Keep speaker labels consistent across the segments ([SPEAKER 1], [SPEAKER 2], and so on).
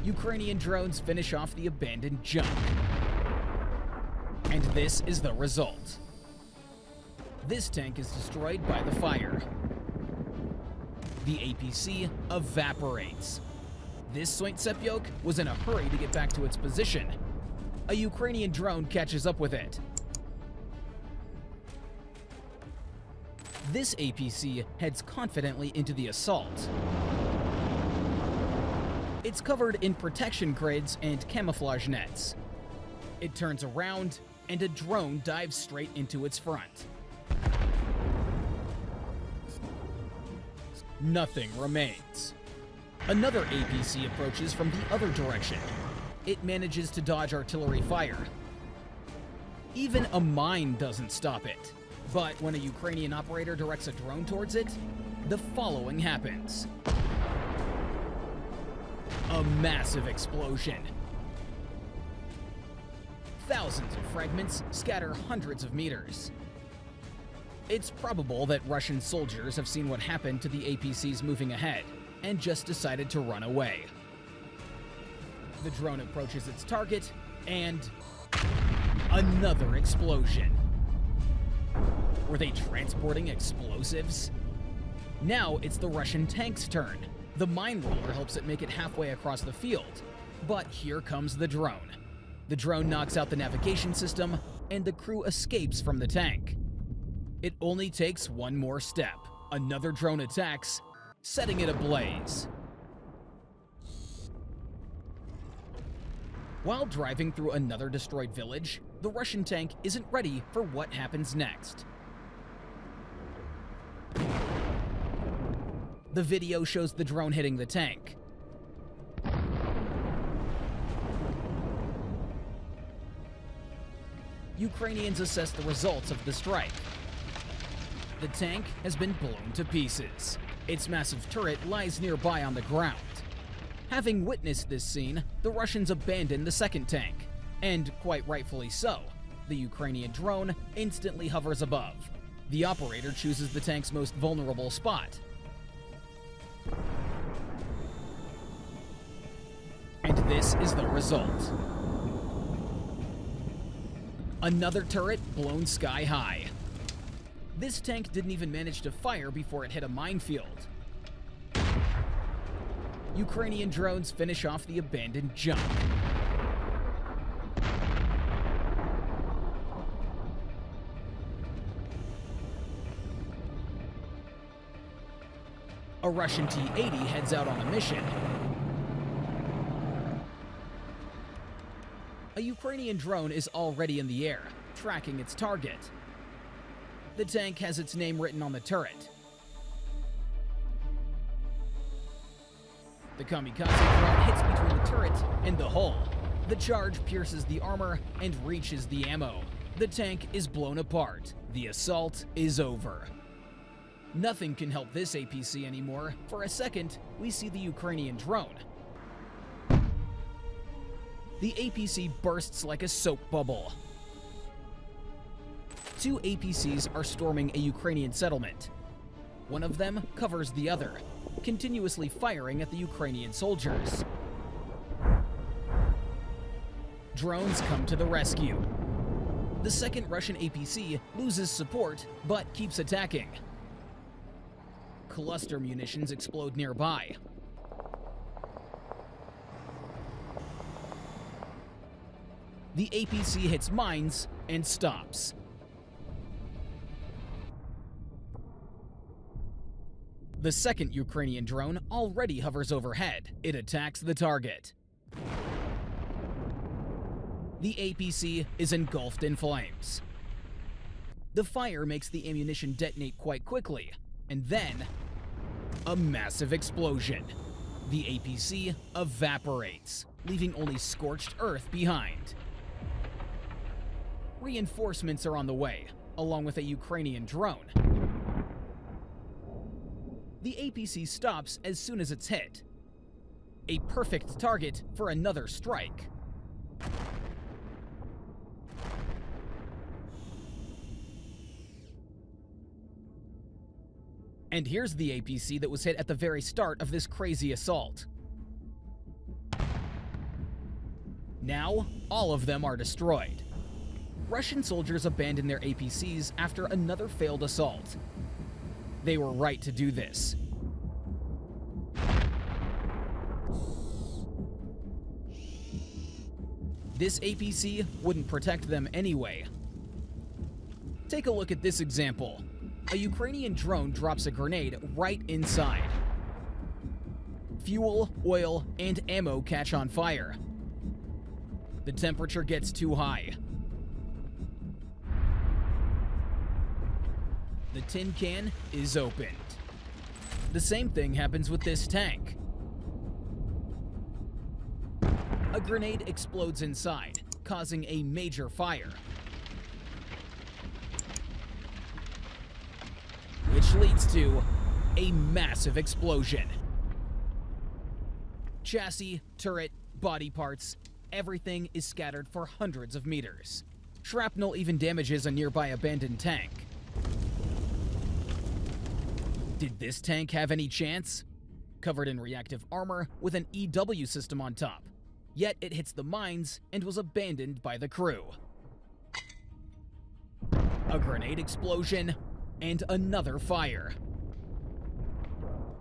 [SPEAKER 1] Ukrainian drones finish off the abandoned junk. And this is the result. This tank is destroyed by the fire. The APC evaporates. This Sointsepiok was in a hurry to get back to its position. A Ukrainian drone catches up with it. This APC heads confidently into the assault. It's covered in protection grids and camouflage nets. It turns around, and a drone dives straight into its front. Nothing remains. Another APC approaches from the other direction. It manages to dodge artillery fire. Even a mine doesn't stop it. But when a Ukrainian operator directs a drone towards it, the following happens. A massive explosion. Thousands of fragments scatter hundreds of meters. It's probable that Russian soldiers have seen what happened to the APCs moving ahead and just decided to run away. The drone approaches its target, and another explosion. Were they transporting explosives? Now it's the Russian tank's turn. The mine roller helps it make it halfway across the field. But here comes the drone. The drone knocks out the navigation system, and the crew escapes from the tank. It only takes one more step. Another drone attacks, setting it ablaze. While driving through another destroyed village, the Russian tank isn't ready for what happens next. The video shows the drone hitting the tank. Ukrainians assess the results of the strike. The tank has been blown to pieces. Its massive turret lies nearby on the ground. Having witnessed this scene, the Russians abandon the second tank. And quite rightfully so. The Ukrainian drone instantly hovers above. The operator chooses the tank's most vulnerable spot. And this is the result. Another turret blown sky high. This tank didn't even manage to fire before it hit a minefield. Ukrainian drones finish off the abandoned junk. A Russian T-80 heads out on a mission. A Ukrainian drone is already in the air, tracking its target. The tank has its name written on the turret. The kamikaze drone hits between the turret and the hull. The charge pierces the armor and reaches the ammo. The tank is blown apart. The assault is over. Nothing can help this APC anymore. For a second, we see the Ukrainian drone. The APC bursts like a soap bubble. Two APCs are storming a Ukrainian settlement. One of them covers the other, continuously firing at the Ukrainian soldiers. Drones come to the rescue. The second Russian APC loses support, but keeps attacking. Cluster munitions explode nearby. The APC hits mines and stops. The second Ukrainian drone already hovers overhead. It attacks the target. The APC is engulfed in flames. The fire makes the ammunition detonate quite quickly, and then a massive explosion. The APC evaporates, leaving only scorched earth behind. Reinforcements are on the way, along with a Ukrainian drone. The APC stops as soon as it's hit. A perfect target for another strike. And here's the APC that was hit at the very start of this crazy assault. Now, all of them are destroyed. Russian soldiers abandoned their APCs after another failed assault. They were right to do this. This APC wouldn't protect them anyway. Take a look at this example. A Ukrainian drone drops a grenade right inside. Fuel, oil, and ammo catch on fire. The temperature gets too high. The tin can is opened. The same thing happens with this tank. A grenade explodes inside, causing a major fire. Which leads to a massive explosion. Chassis, turret, body parts, everything is scattered for hundreds of meters. Shrapnel even damages a nearby abandoned tank. Did this tank have any chance? Covered in reactive armor with an EW system on top. Yet it hits the mines and was abandoned by the crew. A grenade explosion and another fire.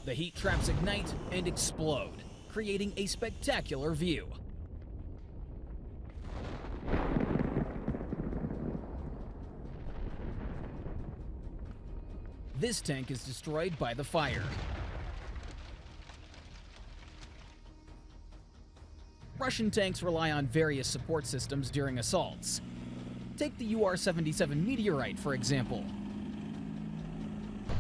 [SPEAKER 1] The heat traps ignite and explode, creating a spectacular view. This tank is destroyed by the fire. Russian tanks rely on various support systems during assaults. Take the UR-77 Meteorite, for example.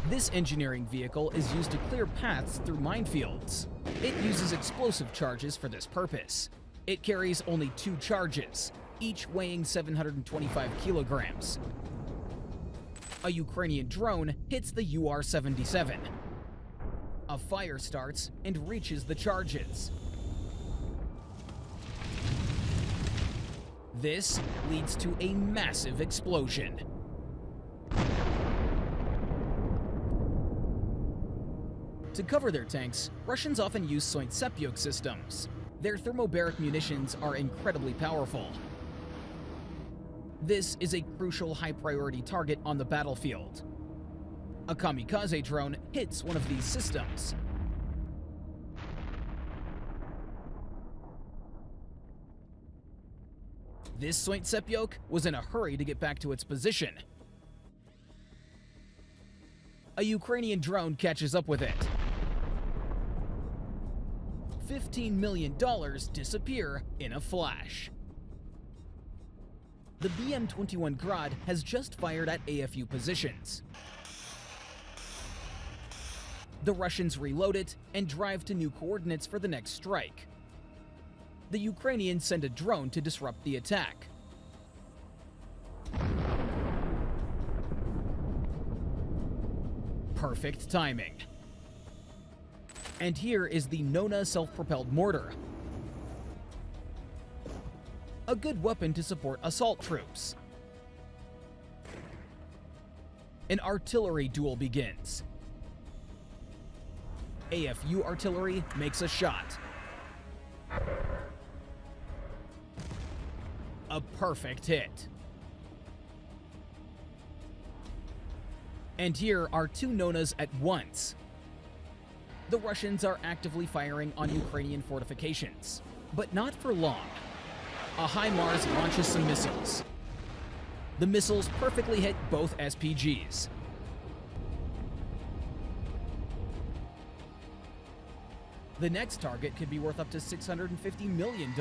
[SPEAKER 1] This engineering vehicle is used to clear paths through minefields. It uses explosive charges for this purpose. It carries only 2 charges, each weighing 725 kilograms. A Ukrainian drone hits the UR-77. A fire starts and reaches the charges. This leads to a massive explosion. To cover their tanks, Russians often use sucata systems. Their thermobaric munitions are incredibly powerful. This is a crucial high-priority target on the battlefield. A kamikaze drone hits one of these systems. This sucata was in a hurry to get back to its position. A Ukrainian drone catches up with it. $15 million disappear in a flash. The BM-21 Grad has just fired at AFU positions. The Russians reload it and drive to new coordinates for the next strike. The Ukrainians send a drone to disrupt the attack. Perfect timing. And here is the Nona self-propelled mortar. A good weapon to support assault troops. An artillery duel begins. AFU artillery makes a shot. A perfect hit. And here are 2 Nonas at once. The Russians are actively firing on Ukrainian fortifications, but not for long. A HIMARS launches some missiles. The missiles perfectly hit both SPGs. The next target could be worth up to $650 million.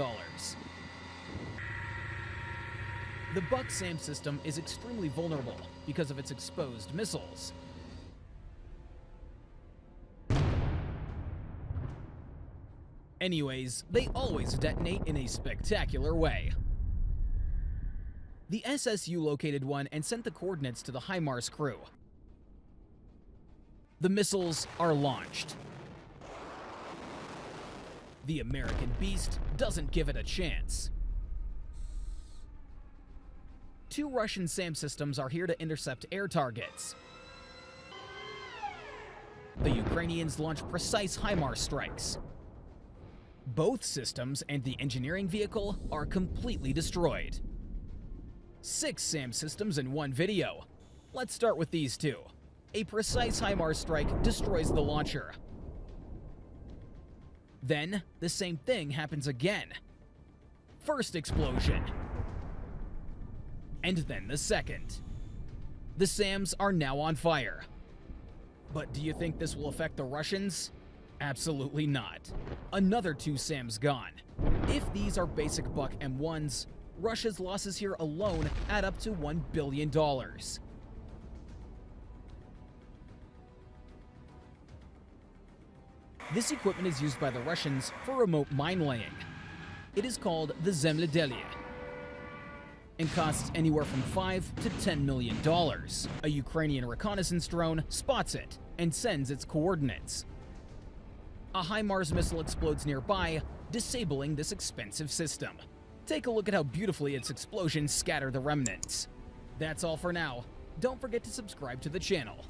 [SPEAKER 1] The Buck SAM system is extremely vulnerable because of its exposed missiles. Anyways, they always detonate in a spectacular way. The SSU located one and sent the coordinates to the HIMARS crew. The missiles are launched. The American Beast doesn't give it a chance. 2 Russian SAM systems are here to intercept air targets. The Ukrainians launch precise HIMARS strikes. Both systems and the engineering vehicle are completely destroyed. 6 SAM systems in one video. Let's start with these two. A precise HIMARS strike destroys the launcher. Then, the same thing happens again. First explosion. And then the second. The SAMs are now on fire. But do you think this will affect the Russians? Absolutely not. Another 2 SAMs gone. If these are basic Buck M1s, Russia's losses here alone add up to $1 billion. This equipment is used by the Russians for remote mine laying. It is called the Zemlyadelye and costs anywhere from $5 to $10 million. A Ukrainian reconnaissance drone spots it and sends its coordinates. A HIMARS missile explodes nearby, disabling this expensive system. Take a look at how beautifully its explosions scatter the remnants. That's all for now. Don't forget to subscribe to the channel.